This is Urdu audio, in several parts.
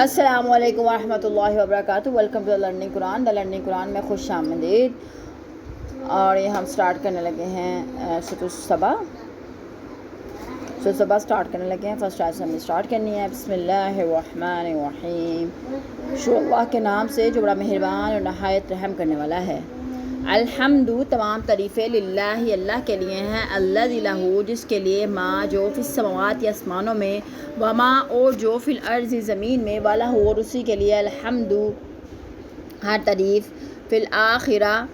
السلام علیکم ورحمۃ اللہ وبرکاتہ۔ Welcome to learning Quran. The learning Quran میں خوش آمدید۔ اور یہ ہم سٹارٹ کرنے لگے ہیں سورۃ السبا سٹارٹ کرنے لگے ہیں۔ فرسٹ آیت سے ہم نے سٹارٹ کرنی ہے۔ بسم اللہ الرحمن الرحیم، شروع اللہ کے نام سے جو بڑا مہربان اور نہایت رحم کرنے والا ہے۔ الحمد، تمام تعریفیں، للہ، اللہ کے لیے ہیں، الذی لہ، جس کے لیے، ما، جو، فی السماوات، آسمانوں میں، وما، اور جو، فی الارض، زمین میں، والہ، اور اسی کے لیے، الحمد، ہر تعریف، فی الآخرہ،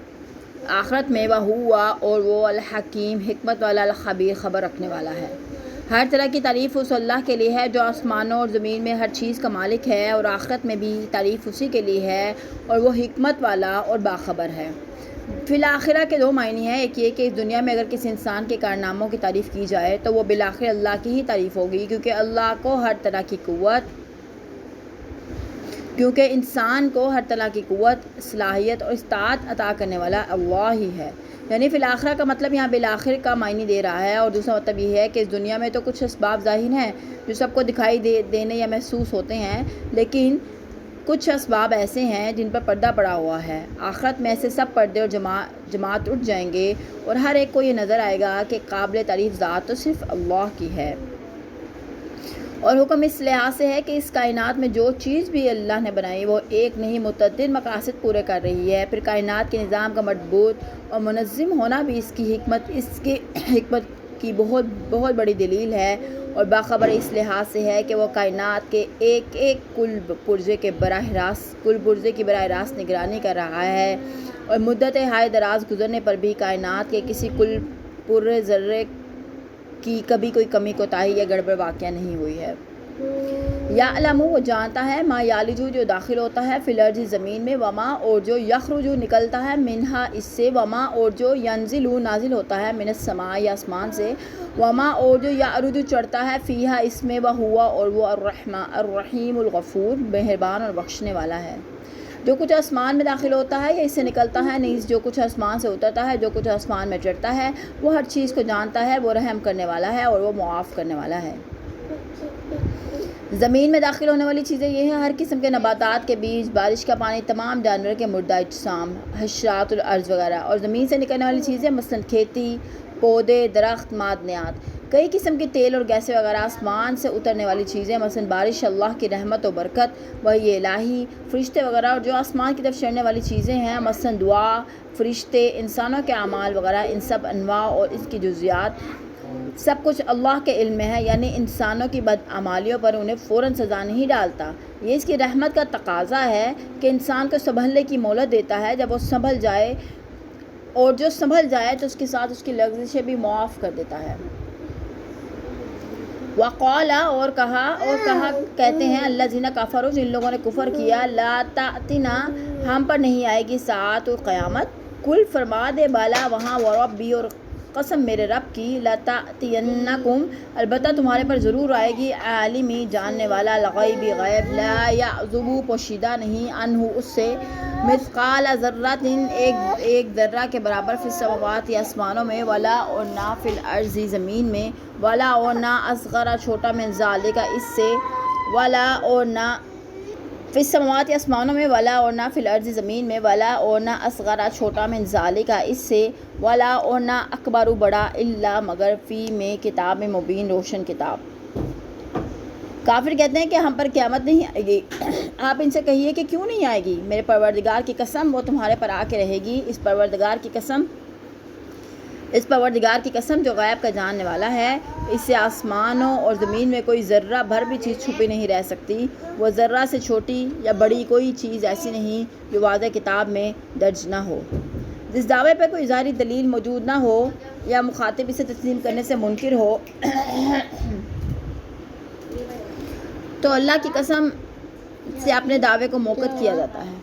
آخرت میں، وہو، اور وہ، الحکیم، حکمت والا، الخبیر، خبر رکھنے والا ہے۔ ہر طرح کی تعریف اس اللہ کے لیے ہے جو آسمانوں اور زمین میں ہر چیز کا مالک ہے، اور آخرت میں بھی تعریف اسی کے لیے ہے، اور وہ حکمت والا اور باخبر ہے۔ فی الآخرہ کے دو معنی ہیں۔ ایک یہ کہ اس دنیا میں اگر کسی انسان کے کارناموں کی تعریف کی جائے تو وہ بالآخر اللہ کی ہی تعریف ہوگی، کیونکہ انسان کو ہر طرح کی قوت، صلاحیت اور استطاعت عطا کرنے والا اللہ ہی ہے۔ یعنی فی الآخرہ کا مطلب یہاں بالآخر کا معنی دے رہا ہے، اور دوسرا مطلب یہ ہے کہ اس دنیا میں تو کچھ اسباب ظاہر ہیں جو سب کو دکھائی دینے یا محسوس ہوتے ہیں، لیکن کچھ اسباب ایسے ہیں جن پر پردہ پڑا ہوا ہے۔ آخرت میں ایسے سب پردے اور جماعت اٹھ جائیں گے، اور ہر ایک کو یہ نظر آئے گا کہ قابل تعریف ذات تو صرف اللہ کی ہے۔ اور حکم اس لحاظ سے ہے کہ اس کائنات میں جو چیز بھی اللہ نے بنائی وہ ایک نہیں متعدد مقاصد پورے کر رہی ہے۔ پھر کائنات کے نظام کا مضبوط اور منظم ہونا بھی اس کی حکمت کی بہت بہت بڑی دلیل ہے، اور باخبر اس لحاظ سے ہے کہ وہ کائنات کے ایک ایک کل پرزے کی براہ راست نگرانی کر رہا ہے، اور مدت ہائے دراز گزرنے پر بھی کائنات کے کسی کل پرزے ذرے کی کبھی کوئی کمی کوتاہی یا گڑبڑ واقع نہیں ہوئی ہے۔ یعلم، وہ جانتا ہے، ما یالج، جو داخل ہوتا ہے، فی الارض، زمین میں، وما، اور جو، یخرج، نکلتا ہے، منہا، اس سے، وما، اور جو، ینزل، نازل ہوتا ہے، من السماء، آسمان سے، وما، اور جو، یعرج، چڑھتا ہے، فیہا، اس میں، وہوا، اور وہ، الرحیم، الغفور، مہربان اور بخشنے والا ہے۔ جو کچھ آسمان میں داخل ہوتا ہے یا اس سے نکلتا ہے، نیز جو کچھ آسمان سے اترتا ہے، جو کچھ آسمان میں چڑھتا ہے، وہ ہر چیز کو جانتا ہے، وہ رحم کرنے والا ہے اور وہ معاف کرنے والا ہے۔ زمین میں داخل ہونے والی چیزیں یہ ہیں: ہر قسم کے نباتات کے بیج، بارش کا پانی، تمام جانور کے مردہ اجسام، حشرات الارض وغیرہ۔ اور زمین سے نکلنے والی چیزیں مثلاً کھیتی، پودے، درخت، معدنیات، کئی قسم کے تیل اور گیسیں وغیرہ۔ آسمان سے اترنے والی چیزیں مثلاً بارش، اللہ کی رحمت و برکت، وحی الہی، فرشتے وغیرہ۔ اور جو آسمان کی طرف چڑھنے والی چیزیں ہیں مثلاً دعا، فرشتے، انسانوں کے اعمال وغیرہ، ان سب انواع اور اس کی جزیات، سب کچھ اللہ کے علم میں ہے، یعنی انسانوں کی بدعمالیوں پر انہیں فوراً سزا نہیں ڈالتا۔ یہ اس کی رحمت کا تقاضا ہے کہ انسان کو سنبھلنے کی مہلت دیتا ہے، جب وہ سنبھل جائے، اور جو سنبھل جائے تو اس کے ساتھ اس کی لغزشیں بھی معاف کر دیتا ہے۔ وقال، اور کہا کہتے ہیں، الذین کفروا، جن لوگوں نے کفر کیا، لا تأتینا، ہم پر نہیں آئے گی ساعۃ، قیامت، کل، فرما دے، بالا، وہاں، وربی، اور قسم میرے رب کی، لتأتینکم، البتہ تمہارے پر ضرور آئے گی، عالمی، جاننے والا، الغیب، غیب، لا یعزب، پوشیدہ نہیں، عنہ، اس سے، مثقال ذرۃ، ایک ذرہ کے برابر، فی السماوات، آسمانوں میں، ولا، اور نہ، فی الارض، زمین میں، ولا، اور نہ، اصغر، چھوٹا، من ذالک، اس سے، ولا، اور نہ، فی السماوات، آسمانوں میں، ولا، اور نہ، فی الارض، زمین میں، ولا، اور نہ، اصغر، چھوٹا، من ذالک، اس سے، ولا، اور نہ، اکبر، بڑا، الا، مگر، فی، میں، کتاب مبین، روشن کتاب۔ کافر کہتے ہیں کہ ہم پر قیامت نہیں آئے گی۔ آپ ان سے کہیے کہ کیوں نہیں آئے گی؟ میرے پروردگار کی قسم، وہ تمہارے پر آ کے رہے گی۔ اس پروردگار کی قسم جو غیب کا جاننے والا ہے، اس سے آسمانوں اور زمین میں کوئی ذرہ بھر بھی چیز چھپی نہیں رہ سکتی۔ وہ ذرہ سے چھوٹی یا بڑی کوئی چیز ایسی نہیں جو واضح کتاب میں درج نہ ہو۔ جس دعوے پہ کوئی ظاہری دلیل موجود نہ ہو یا مخاطب اسے تسلیم کرنے سے منکر ہو، تو اللہ کی قسم سے اپنے دعوے کو موقت کیا جاتا ہے۔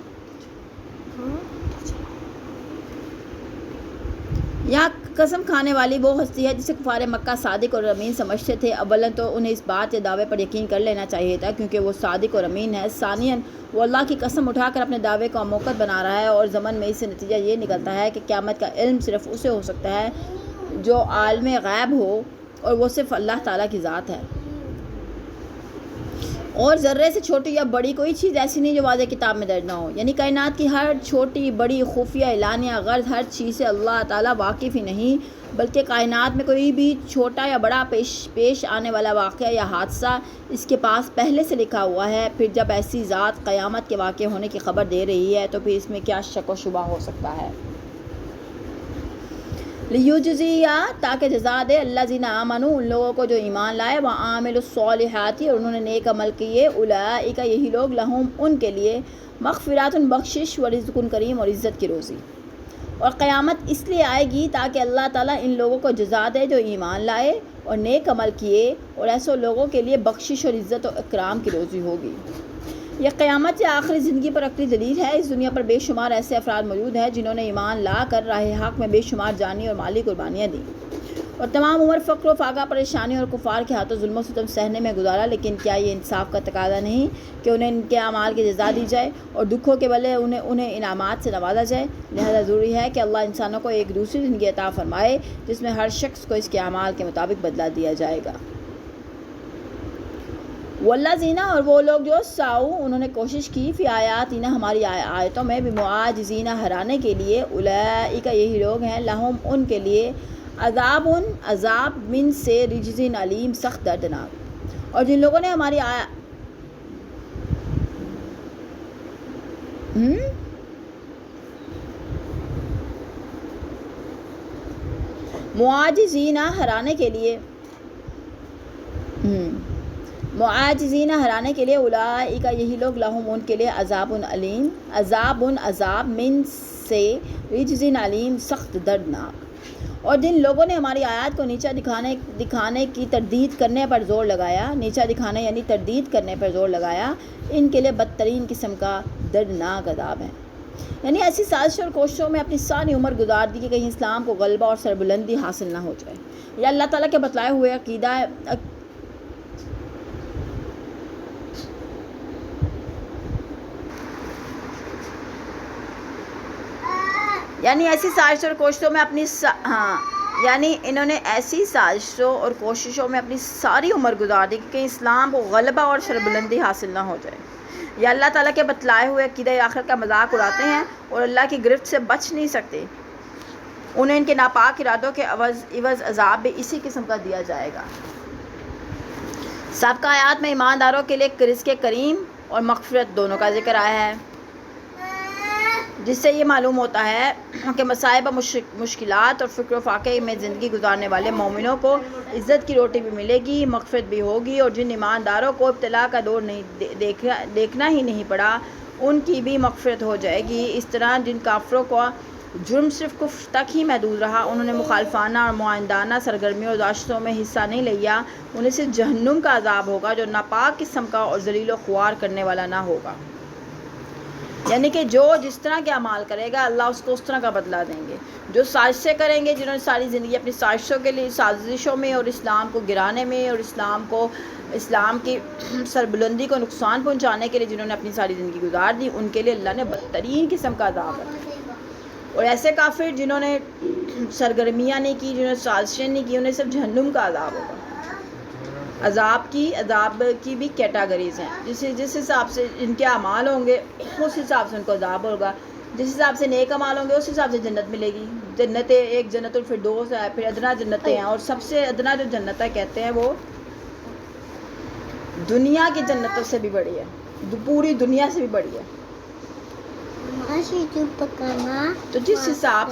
یہاں قسم کھانے والی وہ ہستی ہے جسے کفار مکہ صادق اور امین سمجھتے تھے۔ اولاً تو انہیں اس بات یا دعوے پر یقین کر لینا چاہیے تھا کیونکہ وہ صادق اور امین ہے۔ ثانیاً، وہ اللہ کی قسم اٹھا کر اپنے دعوے کو موقت بنا رہا ہے، اور ضمن میں اس سے نتیجہ یہ نکلتا ہے کہ قیامت کا علم صرف اسے ہو سکتا ہے جو عالم غیب ہو، اور وہ صرف اللہ تعالیٰ کی ذات ہے۔ اور ذرے سے چھوٹی یا بڑی کوئی چیز ایسی نہیں جو واضح کتاب میں درج نہ ہو، یعنی کائنات کی ہر چھوٹی بڑی خفیہ اعلانیہ غرض ہر چیز سے اللہ تعالیٰ واقف ہی نہیں، بلکہ کائنات میں کوئی بھی چھوٹا یا بڑا پیش آنے والا واقعہ یا حادثہ اس کے پاس پہلے سے لکھا ہوا ہے۔ پھر جب ایسی ذات قیامت کے واقع ہونے کی خبر دے رہی ہے تو پھر اس میں کیا شک و شبہ ہو سکتا ہے؟ لیجزیہ، تاکہ جزا دے الذین آمنوا، ان لوگوں کو جو ایمان لائے، وعاملوا الصالحات، اور انہوں نے نیک عمل کیے، اولئک، یہی لوگ، لہم، ان کے لیے، مغفرات، بخشش، ورزق کریم، اور عزت کی روزی۔ اور قیامت اس لیے آئے گی تاکہ اللہ تعالیٰ ان لوگوں کو جزا دے جو ایمان لائے اور نیک عمل کیے، اور ایسے لوگوں کے لیے بخشش اور عزت و اکرام کی روزی ہوگی۔ یہ قیامت یا آخری زندگی پر عقلی دلیل ہے۔ اس دنیا پر بے شمار ایسے افراد موجود ہیں جنہوں نے ایمان لا کر راہ حق میں بے شمار جانی اور مالی قربانیاں دیں، اور تمام عمر فقر و فاقہ، پریشانی اور کفار کے ہاتھوں ظلم و ستم سہنے میں گزارا، لیکن کیا یہ انصاف کا تقاضا نہیں کہ انہیں ان کے اعمال کی جزا دی جائے اور دکھوں کے بدلے انہیں انعامات سے نوازا جائے؟ لہذا ضروری ہے کہ اللہ انسانوں کو ایک دوسری زندگی عطا فرمائے جس میں ہر شخص کو اس کے اعمال کے مطابق بدلہ دیا جائے گا۔ والذین، اور وہ لوگ جو سعوا، انہوں نے کوشش کی، فی آیاتنا، ہماری آیتوں میں، بمعاجزین، ہرانے کے لیے، اولئک، یہی لوگ ہیں، لہم، ان کے لیے، عذاب من سے، رجز علیم، سخت دردناک۔ اور جن لوگوں نے ہماری معاجزین، ہرانے کے لیے، اولئک، یہی لوگ، لہم، ان کے لیے، عذاب علیم، عذاب من سے، رجز علیم، سخت دردناک۔ اور جن لوگوں نے ہماری آیات کو نیچا دکھانے کی تردید کرنے پر زور لگایا، نیچا دکھانے یعنی تردید کرنے پر زور لگایا، ان کے لیے بدترین قسم کا دردناک عذاب ہے۔ یعنی ایسی سازشوں اور کوششوں میں اپنی ساری عمر گزار دی کہ کہیں اسلام کو غلبہ اور سربلندی حاصل نہ ہو جائے، یا اللہ تعالیٰ کے بتلائے ہوئے عقیدہ یعنی ایسی سازشوں اور کوششوں میں اپنی یعنی انہوں نے ایسی سازشوں اور کوششوں میں اپنی ساری عمر گزار دی کہ کہیں اسلام کو غلبہ اور سربلندی حاصل نہ ہو جائے، یا اللہ تعالیٰ کے بتلائے ہوئے عقیدہ آخرت کا مذاق اڑاتے ہیں اور اللہ کی گرفت سے بچ نہیں سکتے، انہیں ان کے ناپاک ارادوں کے عوض عذاب بھی اسی قسم کا دیا جائے گا۔ سابقہ آیات میں ایمانداروں کے لیے رزق کریم اور مغفرت دونوں کا ذکر آیا ہے، جس سے یہ معلوم ہوتا ہے کہ مصائب، مشکلات اور فکر و فاقے میں زندگی گزارنے والے مومنوں کو عزت کی روٹی بھی ملے گی، مغفرت بھی ہوگی، اور جن ایمانداروں کو ابتلا کا دور دیکھنا ہی نہیں پڑا، ان کی بھی مغفرت ہو جائے گی۔ اس طرح جن کافروں کو جرم صرف کفر تک ہی محدود رہا، انہوں نے مخالفانہ اور معاندانہ سرگرمیوں اور داشتوں میں حصہ نہیں لیا، انہیں صرف جہنم کا عذاب ہوگا جو ناپاک قسم کا اور ذلیل و خوار کرنے والا نہ ہوگا۔ یعنی کہ جو جس طرح کے اعمال کرے گا اللہ اس کو اس طرح کا بدلہ دیں گے۔ جو سازشیں کریں گے، جنہوں نے ساری زندگی اپنی سازشوں کے لیے، سازشوں میں اور اسلام کو گرانے میں اور اسلام کی سربلندی کو نقصان پہنچانے کے لیے جنہوں نے اپنی ساری زندگی گزار دی، ان کے لیے اللہ نے بدترین قسم کا عذاب ہے۔ اور ایسے کافر جنہوں نے سرگرمیاں نہیں کی، جنہوں نے سازشیں نہیں کی، انہیں صرف جہنم کا عذاب ہوگا۔ عذاب کی بھی کیٹاگریز ہیں، جس حساب سے ان کے اعمال ہوں گے اس حساب سے ان کو عذاب ہوگا، جس حساب سے نیک اعمال ہوں گے اس حساب سے جنت ملے گی۔ جنتیں، ایک جنت الفردوس ہے، پھر ادنا جنتیں ہیں، اور سب سے ادنا جو جنتیں کہتے ہیں وہ دنیا کی جنتوں سے بھی بڑی ہے، پوری دنیا سے بھی بڑی ہے۔ تو جس حساب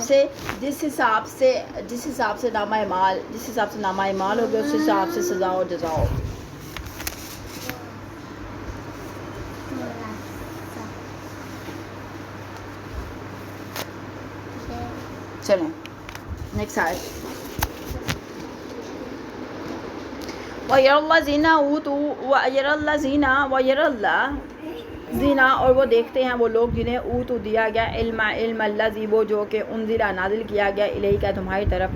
سے نامہ اعمال ہوگا اس حساب سے سزا و جزا ہوگی۔ چلیں نیکسٹ آیت۔ اور وہ دیکھتے ہیں وہ لوگ جنہیں اوتو دیا گیا علم الذی، وہ جو کہ انزل نازل کیا گیا الیک تمہاری طرف،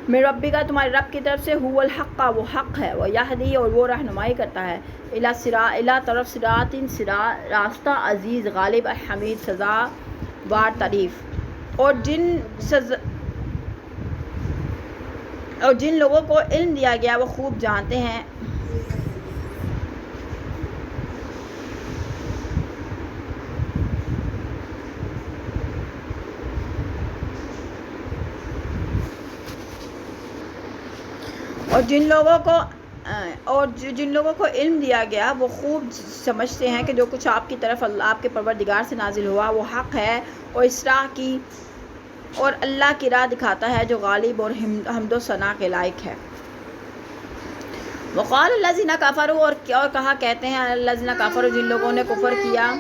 من ربک تمہارے رب کی طرف سے، هو الحق وہ حق ہے، ویہدی اور وہ رہنمائی کرتا ہے، الی طرف صراط راستہ، عزیز غالب حمید سزا وار تعریف۔ اور جن لوگوں کو علم دیا گیا وہ خوب جانتے ہیں اور جن لوگوں کو علم دیا گیا وہ خوب سمجھتے ہیں کہ جو کچھ آپ کی طرف اللہ آپ کے پروردگار سے نازل ہوا وہ حق ہے اور اس راہ کی اور اللہ کی راہ دکھاتا ہے جو غالب اور حمد و ثنا کے لائق ہے۔ وقال الذین کفروا اور کہا کہتے ہیں الذین کفروا جن لوگوں نے کفر کیا،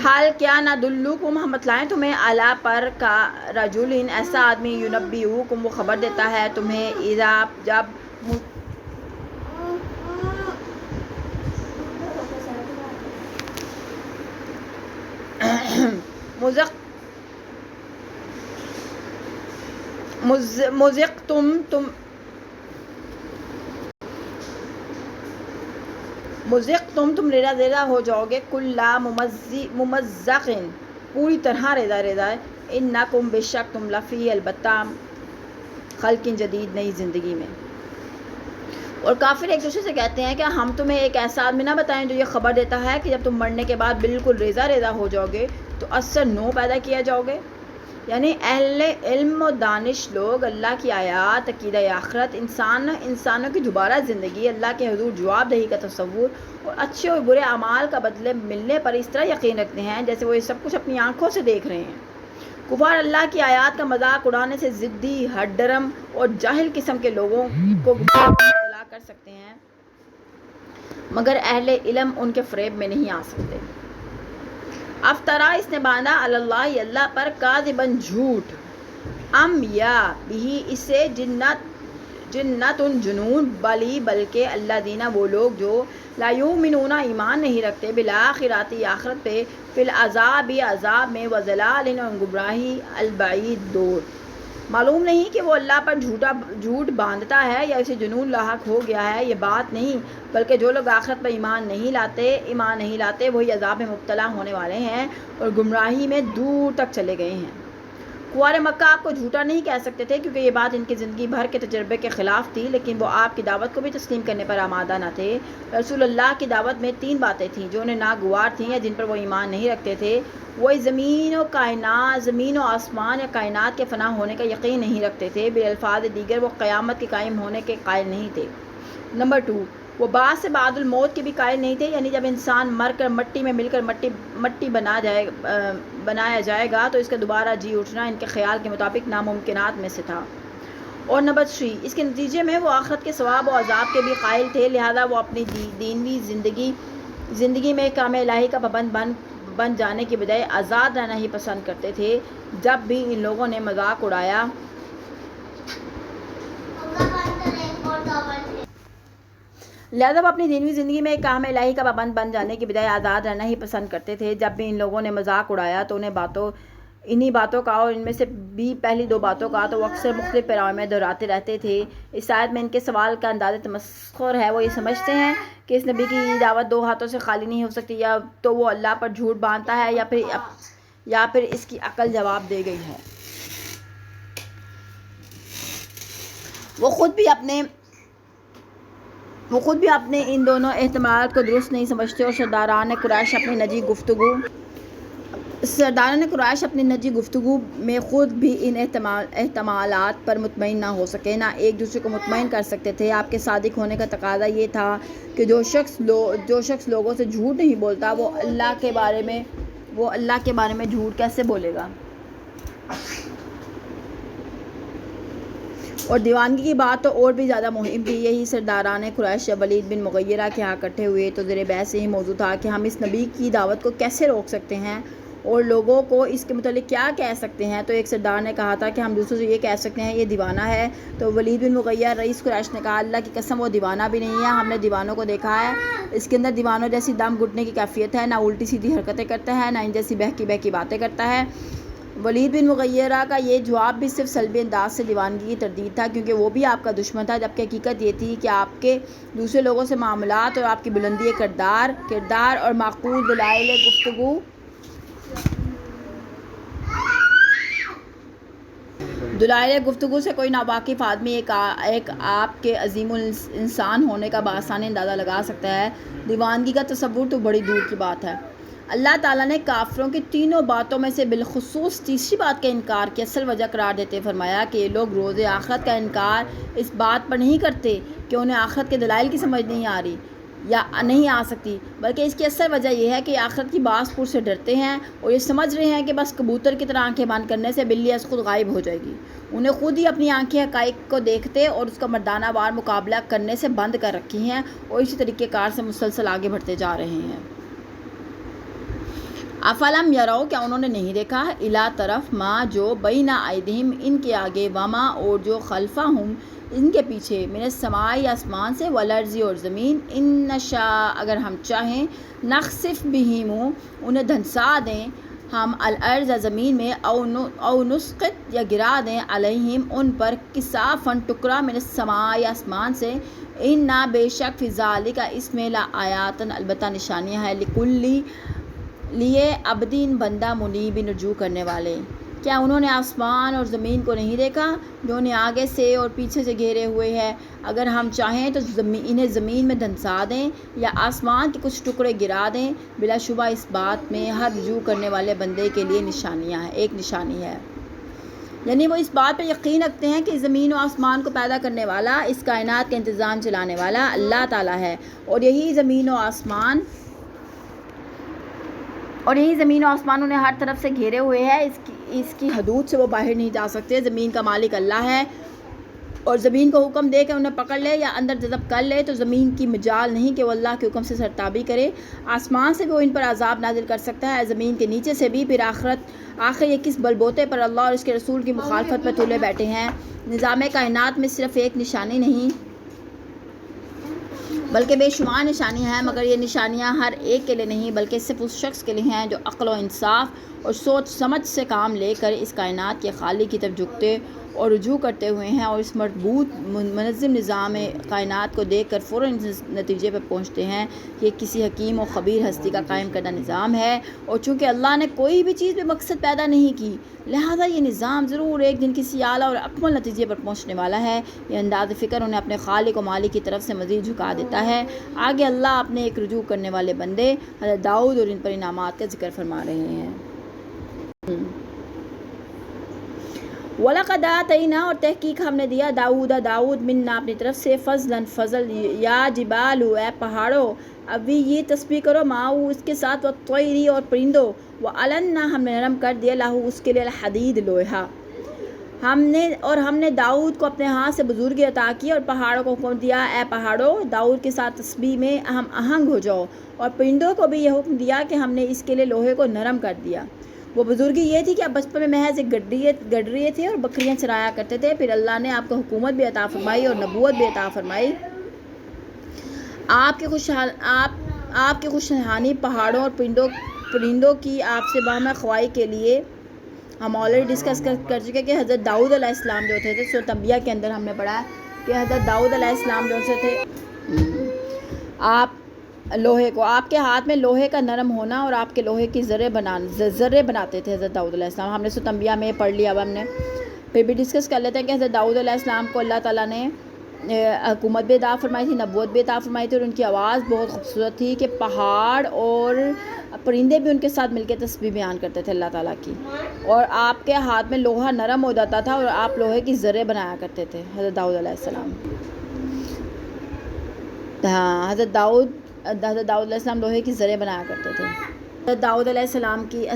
حال کیا ندلکم ہم بتلائیں تمہیں اعلیٰ پر کا رجل ایسا آدمی ینبئکم وہ خبر دیتا ہے تمہیں اذا جب تم ریزہ ہو جاؤ گے کل ممزق پوری طرح ریزہ انکم بے شک تم لفی البتہ خلق جدید نئی زندگی میں۔ اور کافر ایک دوسرے سے کہتے ہیں کہ ہم تمہیں ایک ایسا آدمی نہ بتائیں جو یہ خبر دیتا ہے کہ جب تم مرنے کے بعد بالکل ریزہ ہو جاؤ گے تو اثر نو پیدا کیا جاؤ گے۔ یعنی اہل علم و دانش لوگ اللہ کی آیات، عقیدہ آخرت، انسانوں کی دوبارہ زندگی، اللہ کے حضور جواب دہی کا تصور اور اچھے اور برے اعمال کا بدلے ملنے پر اس طرح یقین رکھتے ہیں جیسے وہ یہ سب کچھ اپنی آنکھوں سے دیکھ رہے ہیں۔ کفار اللہ کی آیات کا مذاق اڑانے سے ضدی، ہٹ ڈرم اور جاہل قسم کے لوگوں کو مبتلا کر سکتے ہیں، مگر اہل علم ان کے فریب میں نہیں آ سکتے۔ افطرا اس نے باندھا اللہ اللہ پر کاذباً جھوٹ، ام یا بھی اسے جنت جنون بلی بلکہ اللہ دینا وہ لوگ جو لا یؤمنون ایمان نہیں رکھتے بالآخرۃ آخرت پہ، فی العذاب عذاب میں، وضلال اور گمراہی البعید دور۔ معلوم نہیں کہ وہ اللہ پر جھوٹ باندھتا ہے یا اسے جنون لاحق ہو گیا ہے، یہ بات نہیں، بلکہ جو لوگ آخرت پر ایمان نہیں لاتے وہی عذاب میں مبتلا ہونے والے ہیں اور گمراہی میں دور تک چلے گئے ہیں۔ کفار مکہ آپ کو جھوٹا نہیں کہہ سکتے تھے کیونکہ یہ بات ان کی زندگی بھر کے تجربے کے خلاف تھی، لیکن وہ آپ کی دعوت کو بھی تسلیم کرنے پر آمادہ نہ تھے۔ رسول اللہ کی دعوت میں 3 باتیں تھیں جو انہیں ناگوار تھیں یا جن پر وہ ایمان نہیں رکھتے تھے۔ وہ زمین و آسمان یا کائنات کے فنا ہونے کا یقین نہیں رکھتے تھے، بالالفاظ دیگر وہ قیامت کے قائم ہونے کے قائل نہیں تھے۔ نمبر 2، وہ بعد سے بعد الموت کے بھی قائل نہیں تھے، یعنی جب انسان مر کر مٹی میں مل کر مٹی بنایا جائے گا تو اس کا دوبارہ جی اٹھنا ان کے خیال کے مطابق ناممکنات میں سے تھا۔ اور نمبر 3، اس کے نتیجے میں وہ آخرت کے ثواب و عذاب کے بھی قائل تھے، لہذا وہ اپنی دینوی زندگی میں احکام الہی کا پابند بن جانے کی بجائے آزاد رہنا ہی پسند کرتے تھے۔ جب بھی ان لوگوں نے مذاق اڑایا لہذا وہ اپنی دینوی زندگی میں احکام الہی کا پابند بن جانے کی بجائے آزاد رہنا ہی پسند کرتے تھے۔ جب بھی ان لوگوں نے مذاق اڑایا تو انہی باتوں کا اور ان میں سے بھی پہلی 2 باتوں کا تو وہ اکثر مختلف پیراؤں میں دہراتے رہتے تھے۔ اس آیت میں ان کے سوال کا انداز تمسخر ہے، وہ یہ سمجھتے ہیں کہ اس نبی کی دعوت 2 ہاتھوں سے خالی نہیں ہو سکتی، یا تو وہ اللہ پر جھوٹ باندھتا ہے یا پھر اس کی عقل جواب دے گئی ہے۔ وہ خود بھی اپنے ان دونوں احتمالات کو درست نہیں سمجھتے، اور سرداران قریش اپنی نجی گفتگو میں خود بھی ان احتمالات پر مطمئن نہ ہو سکے، نہ ایک دوسرے کو مطمئن کر سکتے تھے۔ آپ کے صادق ہونے کا تقاضا یہ تھا کہ جو شخص لوگوں سے جھوٹ نہیں بولتا وہ اللہ کے بارے میں جھوٹ کیسے بولے گا؟ اور دیوانگی کی بات تو اور بھی زیادہ مہم تھی۔ یہی سرداران قریش جب ولید بن مغیرہ کے ہاں اکٹھے ہوئے تو زیر بحث یہی موضوع تھا کہ ہم اس نبی کی دعوت کو کیسے روک سکتے ہیں اور لوگوں کو اس کے متعلق کیا کہہ سکتے ہیں۔ تو ایک سردار نے کہا تھا کہ ہم دوسروں سے یہ کہہ سکتے ہیں یہ دیوانہ ہے، تو ولید بن مغیرہ رئیس قریش نے کہا اللہ کی قسم وہ دیوانہ بھی نہیں ہے، ہم نے دیوانوں کو دیکھا ہے، اس کے اندر دیوانوں جیسی دم گھٹنے کی کیفیت ہے، نہ الٹی سیدھی حرکتیں کرتا ہے، نہ ان جیسی بہکی باتیں کرتا ہے۔ ولید بن مغیرہ کا یہ جواب بھی صرف سلبی انداز سے دیوانگی کی تردید تھا، کیونکہ وہ بھی آپ کا دشمن تھا، جبکہ حقیقت یہ تھی کہ آپ کے دوسرے لوگوں سے معاملات اور آپ کی بلندی کردار اور معقول دلائل گفتگو سے کوئی ناواقف آدمی ایک آپ کے عظیم الانسان ہونے کا بآسانی اندازہ لگا سکتا ہے، دیوانگی کا تصور تو بڑی دور کی بات ہے۔ اللہ تعالیٰ نے کافروں کی تینوں باتوں میں سے بالخصوص تیسری بات کا انکار کی اصل وجہ قرار دیتے فرمایا کہ یہ لوگ روز آخرت کا انکار اس بات پر نہیں کرتے کہ انہیں آخرت کے دلائل کی سمجھ نہیں آ رہی یا نہیں آ سکتی، بلکہ اس کی اصل وجہ یہ ہے کہ آخرت کی باس پور سے ڈرتے ہیں اور یہ سمجھ رہے ہیں کہ بس کبوتر کی طرح آنکھیں بند کرنے سے بلی از خود غائب ہو جائے گی۔ انہیں خود ہی اپنی آنکھیں حقائق کو دیکھتے اور اس کا مردانہ وار مقابلہ کرنے سے بند کر رکھی ہیں اور اسی طریقہ کار سے مسلسل آگے بڑھتے جا رہے ہیں۔ افلم یرو، کیا انہوں نے نہیں دیکھا، الا طرف ما جو بین ایدہم ان کے آگے، وما اور جو خلفہم ان کے پیچھے، من السماء آسمان سے، والارض اور زمین، ان نشاء اگر ہم چاہیں، نخسف بہم انہیں دھنسا دیں ہم الارض زمین میں، او نسقط یا گرا دیں علیہم ان پر، کسافن ٹکڑا، من السماء آسمان سے، انا بے شک فی ذالک اس میں لآیاتن البتہ نشانیاں ہے، لکلی لیے عبدین بندہ منیب رجوع کرنے والے۔ کیا انہوں نے آسمان اور زمین کو نہیں دیکھا جو انہیں آگے سے اور پیچھے سے گھیرے ہوئے ہے؟ اگر ہم چاہیں تو انہیں زمین میں دھنسا دیں یا آسمان کے کچھ ٹکڑے گرا دیں، بلا شبہ اس بات میں ہر رجوع کرنے والے بندے کے لیے نشانیاں ہیں، ایک نشانی ہے۔ یعنی وہ اس بات پہ یقین رکھتے ہیں کہ زمین و آسمان کو پیدا کرنے والا، اس کائنات کا انتظام چلانے والا اللہ تعالیٰ ہے، اور یہی زمین و آسمان انہیں ہر طرف سے گھیرے ہوئے ہے، اس کی حدود سے وہ باہر نہیں جا سکتے۔ زمین کا مالک اللہ ہے، اور زمین کو حکم دے کہ انہیں پکڑ لے یا اندر جذب کر لے تو زمین کی مجال نہیں کہ وہ اللہ کے حکم سے سرتابی کرے۔ آسمان سے بھی وہ ان پر عذاب نازل کر سکتا ہے، زمین کے نیچے سے بھی۔ پھر آخر یہ کس بلبوتے پر اللہ اور اس کے رسول کی مخالفت پر تلے بیٹھے ہیں؟ نظام کائنات میں صرف ایک نشانی نہیں بلکہ بے شمار نشانیاں ہیں، مگر یہ نشانیاں ہر ایک کے لیے نہیں بلکہ صرف اس شخص کے لیے ہیں جو عقل و انصاف اور سوچ سمجھ سے کام لے کر اس کائنات کے خالق کی طرف جھکتے اور رجوع کرتے ہوئے ہیں، اور اس مربوط منظم نظام کائنات کو دیکھ کر فوراً نتیجے پر پہنچتے ہیں کہ یہ کسی حکیم و خبیر ہستی کا قائم کردہ نظام ہے، اور چونکہ اللہ نے کوئی بھی چیز بے مقصد پیدا نہیں کی، لہٰذا یہ نظام ضرور ایک دن کسی اعلیٰ اور اکمل نتیجے پر پہنچنے والا ہے۔ یہ انداز فکر انہیں اپنے خالق و مالک کی طرف سے مزید جھکا دیتا ہے۔ آگے اللہ اپنے ایک رجوع کرنے والے بندے حضرت داؤد اور ان پر انعامات کا ذکر فرما رہے ہیں۔ وَلَقَدْ آتَيْنَا، اور تحقیق ہم نے دیا داؤد منا اپنی طرف سے، فضل، یا جبالو اے پہاڑوں، ابھی یہ تسبیح کرو، ماؤ اس کے ساتھ، وَالطَّيْرِ اور پرندوں، وَأَلَنَّا ہم نے نرم کر دیا، لہو اس کے لیے، الحدید لوہا، ہم نے داؤد کو اپنے ہاتھ سے بزرگی عطا کی، اور پہاڑوں کو حکم دیا، اے پہاڑوں داؤد کے ساتھ تسبیح میں ہم آہنگ ہو جاؤ، اور پرندوں کو بھی یہ حکم دیا کہ ہم نے اس کے لیے لوہے کو نرم کر دیا۔ وہ بزرگی یہ تھی کہ آپ بچپن میں محض ایک گڈریے تھے اور بکریاں چرایا کرتے تھے، پھر اللہ نے آپ کو حکومت بھی عطا فرمائی اور نبوت بھی عطا فرمائی۔ آپ کی خوشحانی پہاڑوں اور پرندوں کی آپ سے باہم خواہی کے لیے ہم آلریڈی ڈسکس کر چکے کہ حضرت داؤد علیہ السلام جو تھے سورۃ انبیاء کے اندر ہم نے پڑھا کہ حضرت داؤد علیہ السلام جو سے تھے، لوہے کو، آپ کے ہاتھ میں لوہے کا نرم ہونا اور آپ کے لوہے کی ذرے بناتے تھے حضرت داؤد علیہ السلام۔ ہم نے سورۃ انبیاء میں پڑھ لیا، اب ہم نے پھر بھی ڈسکس کر لیتے ہیں کہ حضرت داؤد علیہ السلام کو اللہ تعالیٰ نے حکومت بھی عطا فرمائی تھی، نبوت بھی عطا فرمائی تھی، اور ان کی آواز بہت خوبصورت تھی کہ پہاڑ اور پرندے بھی ان کے ساتھ مل کے تسبیح بیان کرتے تھے اللہ تعالیٰ کی، اور آپ کے ہاتھ میں لوہا نرم ہو جاتا تھا اور آپ لوہے کی ذرے بنایا کرتے تھے حضرت داؤد علیہ السلام۔ ہاں، حضرت داؤد علیہ السلام لوہے کی ذرے بنایا کرتے تھے۔ حضرت داؤد علیہ السلام کی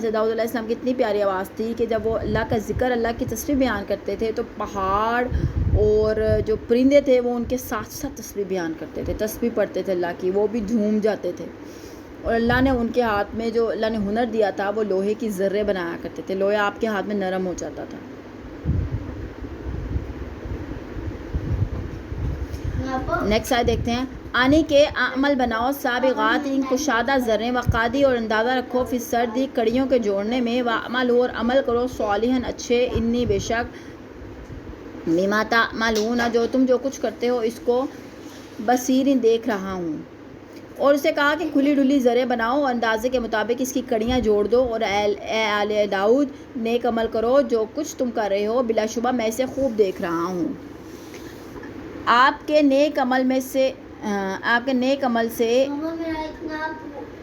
اتنی پیاری آواز تھی کہ جب وہ اللہ کا ذکر، اللہ کی تسبیح بیان کرتے تھے تو پہاڑ اور جو پرندے تھے وہ ان کے ساتھ ساتھ تسبیح بیان کرتے تھے، تسبیح پڑھتے تھے اللہ کی، وہ بھی جھوم جاتے تھے، اور اللہ نے ان کے ہاتھ میں جو اللہ نے ہنر دیا تھا وہ لوہے کی ذرے بنایا کرتے تھے، لوہا آپ کے ہاتھ میں نرم ہو جاتا تھا۔ نیکسٹ آیت دیکھتے ہیں، آنے کے عمل بناؤ، سابغات ان کشادہ ذریں، وقادی اور اندازہ رکھو، فی سردی کڑیوں کے جوڑنے میں، وعمل اور عمل کرو، صالحاً اچھے، انی بے شک، بما تعملون جو کچھ کرتے ہو اس کو بصیر دیکھ رہا ہوں۔ اور اسے کہا کہ کھلی ڈلی ذریں بناؤ اور اندازے کے مطابق اس کی کڑیاں جوڑ دو، اور اے آل داؤد نیک عمل کرو، جو کچھ تم کر رہے ہو بلا شبہ میں اسے خوب دیکھ رہا ہوں۔ آپ کے نیک عمل سے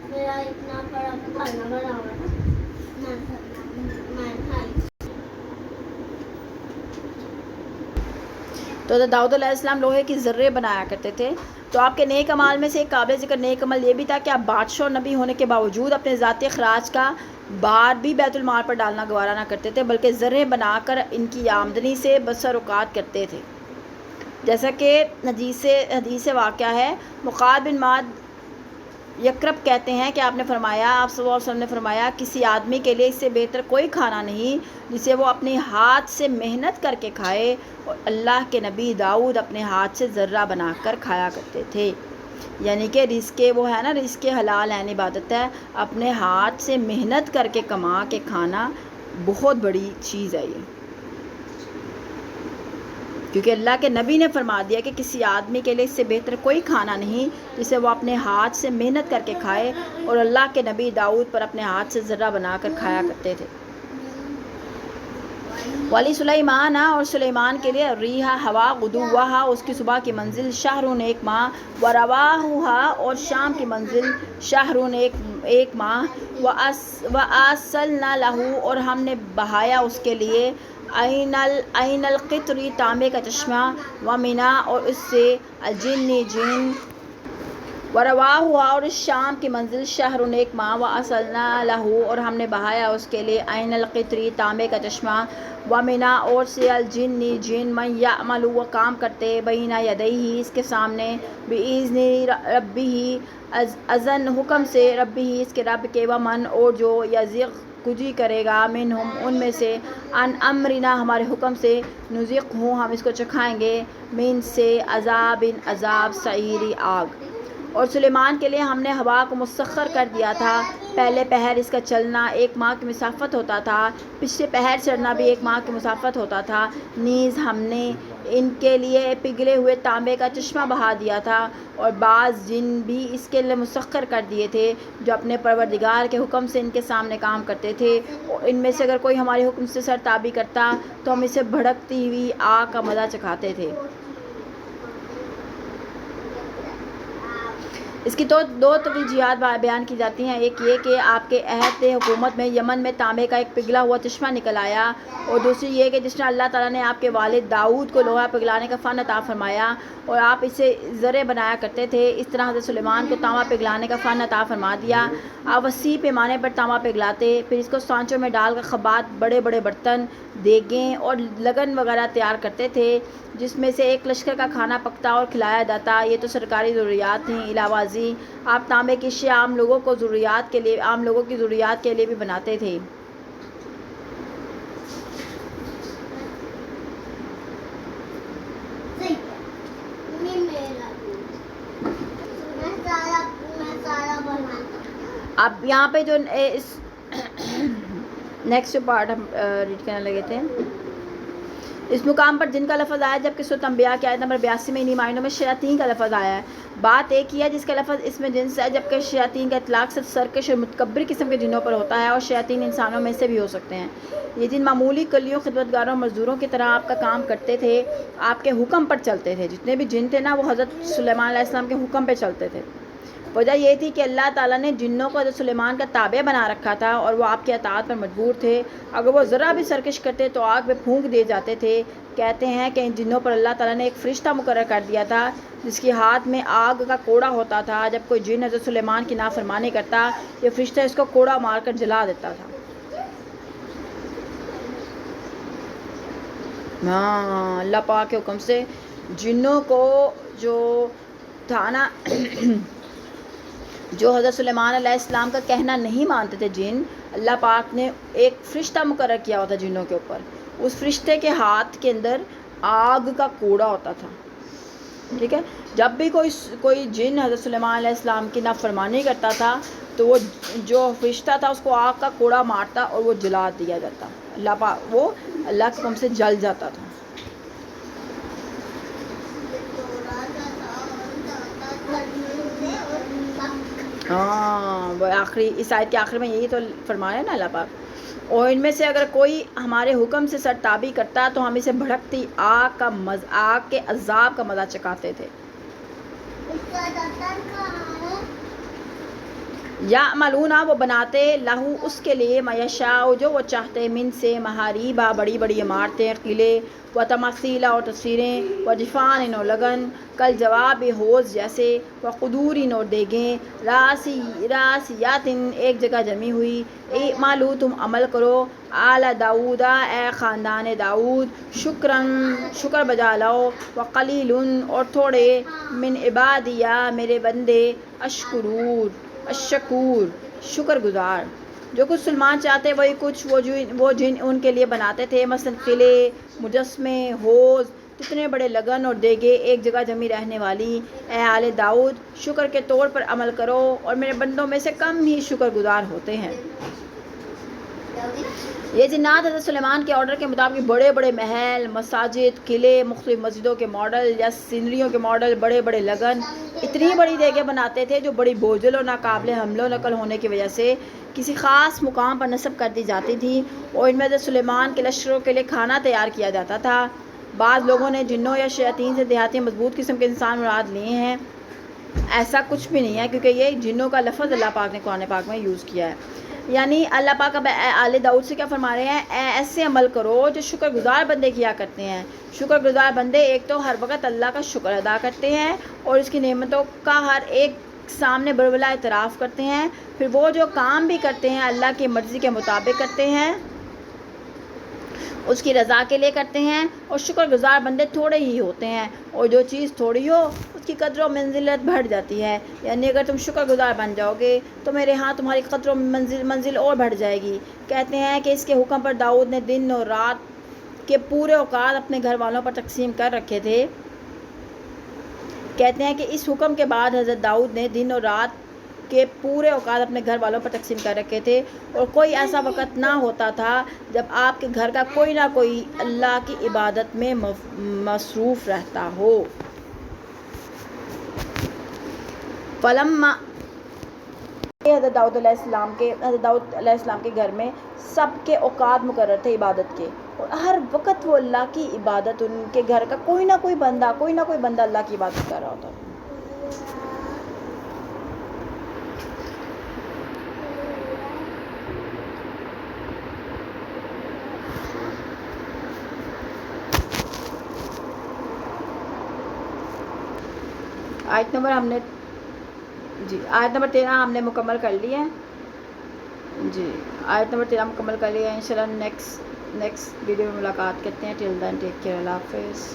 میرا اتنا پڑا تو داؤد علیہ السلام لوہے کی ذرے بنایا کرتے تھے. تو آپ کے نیک عمال میں سے ایک قابل ذکر نیک عمل یہ بھی تھا کہ آپ بادشاہ اور نبی ہونے کے باوجود اپنے ذاتی اخراج کا بار بھی بیت المال پر ڈالنا گوارا نہ کرتے تھے، بلکہ ذرے بنا کر ان کی آمدنی سے بسر اوقات کرتے تھے. جیسا کہ حدیث واقعہ ہے، مقاد بن معد یکرب کہتے ہیں کہ آپ نے فرمایا، آپ صلی اللہ علیہ وسلم نے فرمایا، کسی آدمی کے لیے اس سے بہتر کوئی کھانا نہیں جسے وہ اپنے ہاتھ سے محنت کر کے کھائے، اور اللہ کے نبی داؤد اپنے ہاتھ سے ذرہ بنا کر کھایا کرتے تھے. یعنی کہ رزق وہ ہے نا، رزق حلال عین عبادت ہے. اپنے ہاتھ سے محنت کر کے کما کے کھانا بہت بڑی چیز ہے یہ، کیونکہ اللہ کے نبی نے فرما دیا کہ کسی آدمی کے لیے اس سے بہتر کوئی کھانا نہیں جسے وہ اپنے ہاتھ سے محنت کر کے کھائے، اور اللہ کے نبی داؤد پر اپنے ہاتھ سے ذرہ بنا کر کھایا کرتے تھے. ولی سلیمان، اور سلیمان کے لیے ریحا ہوا، غدوہا اس کی صبح کی منزل، شہرون ایک ماہ، و رواہا اور شام کی منزل، شہرون ایک ماہ، و آسلنا لہو اور ہم نے بہایا اس کے لیے، عین القطری تانبے کا چشمہ، و منا اور اس سے الجنی جن، و رواہا اور اس شام کی منزل، شہرون ایک ماہ، و آسلنا لہو اور ہم نے بہایا اس کے لیے، عین القطری تانبے کا چشمہ، و منا اور سے الجنی جن، من یعمل وہ کام کرتے، بین یدیہ اس کے سامنے، باذن ربہ اذن حکم سے، ربہ اس کے رب کے، و من اور جو یزغ کجی کرے گا، منہم ان میں سے، ان امرنا ہمارے حکم سے، نذقہ ہم اس کو چکھائیں گے، من سے عذاب سعیری آگ. اور سلیمان کے لیے ہم نے ہوا کو مسخر کر دیا تھا، پہلے پہر اس کا چلنا 1 ماہ کی مسافت ہوتا تھا، پچھلے پہر چڑھنا بھی 1 ماہ کی مسافت ہوتا تھا. نیز ہم نے ان کے لیے پگھلے ہوئے تانبے کا چشمہ بہا دیا تھا، اور بعض جن بھی اس کے لیے مسخر کر دیے تھے جو اپنے پروردگار کے حکم سے ان کے سامنے کام کرتے تھے. اور ان میں سے اگر کوئی ہمارے حکم سے سرتابی کرتا تو ہم اسے بھڑکتی ہوئی آگ کا مزہ چکھاتے تھے. اس کی تو 2 توجیہات بیان کی جاتی ہیں. ایک یہ کہ آپ کے عہد حکومت میں یمن میں تانبے کا ایک پگھلا ہوا چشمہ نکل آیا، اور دوسری یہ کہ جس نے اللہ تعالیٰ نے آپ کے والد داؤد کو لوہا پگھلانے کا فن عطا فرمایا اور آپ اسے ذرے بنایا کرتے تھے، اس طرح حضرت سلیمان کو تانبا پگھلانے کا فن عطا فرما دیا. آپ وسیع پیمانے پر تانبا پگھلاتے، پھر اس کو سانچوں میں ڈال کر خبات، بڑے بڑے برتن، دیگیں اور لگن وغیرہ تیار کرتے تھے، جس میں سے ایک لشکر کا کھانا پکتا اور کھلایا جاتا. یہ تو سرکاری ضروریات تھیں. علاوہ ازیں آپ تانبے کی اشیاء عام لوگوں کی ضروریات کے لیے بھی بناتے تھے. اب یہاں پہ جو نیکسٹ پارٹ ہم ریڈ کرنے لگے تھے، اس مقام پر جن کا لفظ آیا جبکہ سورۃ انبیاء کی آیت نمبر 82 میں انہی معنوں میں شیاطین کا لفظ آیا ہے. بات ایک ہی ہے جس کا لفظ اس میں جنس ہے، جبکہ شیاطین کا اطلاق صرف سرکش اور متکبر قسم کے جنوں پر ہوتا ہے، اور شیاطین انسانوں میں سے بھی ہو سکتے ہیں. یہ جن معمولی کلیوں، خدمتگاروں اور مزدوروں کی طرح آپ کا کام کرتے تھے، آپ کے حکم پر چلتے تھے. جتنے بھی جن تھے نا وہ حضرت سلیمان علیہ السلام کے حکم پہ چلتے تھے. وجہ یہ تھی کہ اللہ تعالیٰ نے جنوں کو حضرت سلیمان کا تابع بنا رکھا تھا، اور وہ آپ کی اطاعت پر مجبور تھے. اگر وہ ذرا بھی سرکش کرتے تو آگ میں پھونک دیے جاتے تھے. کہتے ہیں کہ ان جنوں پر اللہ تعالیٰ نے ایک فرشتہ مقرر کر دیا تھا جس کے ہاتھ میں آگ کا کوڑا ہوتا تھا. جب کوئی جن حضرت سلیمان کی نافرمانی کرتا، یہ فرشتہ اس کو کوڑا مار کر جلا دیتا تھا. ہاں، اللہ پاک کے حکم سے جنوں کو جو تھا نا جو حضرت سلیمان علیہ السلام کا کہنا نہیں مانتے تھے جن، اللہ پاک نے ایک فرشتہ مقرر کیا ہوا تھا جنوں کے اوپر. اس فرشتے کے ہاتھ کے اندر آگ کا کوڑا ہوتا تھا. ٹھیک ہے، جب بھی کوئی جن حضرت سلیمان علیہ السلام کی نافرمانی کرتا تھا تو وہ جو فرشتہ تھا اس کو آگ کا کوڑا مارتا اور وہ جلا دیا جاتا. اللہ پاک وہ اللہ کے حکم سے جل جاتا تھا. ہاں، وہ آخری اس آیت کے آخر میں یہی تو فرمایا نا اللہ پاک. اور ان میں سے اگر کوئی ہمارے حکم سے سرتابی کرتا تو ہم اسے بھڑکتی آگ کے عذاب کا مزہ چکھاتے تھے. یعملون وہ بناتے لہو اس کے لیے میشاء جو وہ چاہتے من سے محاریبہ بڑی بڑی عمارتیں قلعے و تماثیل اور تصویریں و جفان اور لگن کل جواب حوض جیسے و قدورین اور دیگیں راسیات ایک جگہ جمی ہوئی اعملوا تم عمل کرو آل داؤد اے خاندان داؤد شکر بجا لاؤ و قلیل اور تھوڑے من عبادیہ میرے بندے الشکور شکر گزار جو کچھ سلمان چاہتے وہی کچھ وہ جن ان کے لیے بناتے تھے مثلا قلعے مجسمے حوض کتنے بڑے لگن اور دیگے ایک جگہ جمی رہنے والی اے آل داؤد شکر کے طور پر عمل کرو اور میرے بندوں میں سے کم ہی شکر گزار ہوتے ہیں یہ جنات حضرت سلیمان کے آرڈر کے مطابق بڑے بڑے محل مساجد قلعے مختلف مسجدوں کے ماڈل یا سینریوں کے ماڈل بڑے بڑے لگن اتنی بڑی دیگیں بناتے تھے جو بڑی بوجھل اور ناقابل حمل و نقل ہونے کی وجہ سے کسی خاص مقام پر نصب کر دی جاتی تھی اور ان میں حضرت سلیمان کے لشکروں کے لیے کھانا تیار کیا جاتا تھا۔ بعض لوگوں نے جنوں یا شیاطین سے دیہاتی مضبوط قسم کے انسان مراد لیے ہیں، ایسا کچھ بھی نہیں ہے کیونکہ یہ جنوں کا لفظ اللہ پاک نے قرآن پاک میں یوز کیا ہے۔ یعنی اللہ پاک اب آل داؤد سے کیا فرما رہے ہیں، ایسے عمل کرو جو شکر گزار بندے کیا کرتے ہیں۔ شکر گزار بندے ایک تو ہر وقت اللہ کا شکر ادا کرتے ہیں اور اس کی نعمتوں کا ہر ایک سامنے بربلا اعتراف کرتے ہیں، پھر وہ جو کام بھی کرتے ہیں اللہ کی مرضی کے مطابق کرتے ہیں، اس کی رضا کے لیے کرتے ہیں۔ اور شکر گزار بندے تھوڑے ہی ہوتے ہیں اور جو چیز تھوڑی ہو اس کی قدر و منزلت بڑھ جاتی ہے۔ یعنی اگر تم شکر گزار بن جاؤ گے تو میرے ہاں تمہاری قدر و منزل اور بڑھ جائے گی۔ کہتے ہیں کہ اس کے حکم پر داؤد نے دن اور رات کے پورے اوقات اپنے گھر والوں پر تقسیم کر رکھے تھے۔ کہتے ہیں کہ اس حکم کے بعد حضرت داؤد نے دن اور رات کے پورے اوقات اپنے گھر والوں پر تقسیم کر رکھے تھے اور کوئی ایسا وقت نہ ہوتا تھا جب آپ کے گھر کا کوئی نہ کوئی اللہ کی عبادت میں مصروف رہتا ہو۔ فلما حضرت داؤد علیہ السلام کے گھر میں سب کے اوقات مقرر تھے عبادت کے اور ہر وقت وہ اللہ کی عبادت، ان کے گھر کا کوئی نہ کوئی بندہ اللہ کی عبادت کر رہا ہوتا ہے۔ آیت نمبر 13 ہم نے مکمل کر لی ہے جی، آیت نمبر 13 مکمل کر لی ہے۔ انشاءاللہ نیکسٹ ویڈیو میں ملاقات کرتے ہیں۔ ٹل دین ٹیک کیئر، اللہ حافظ۔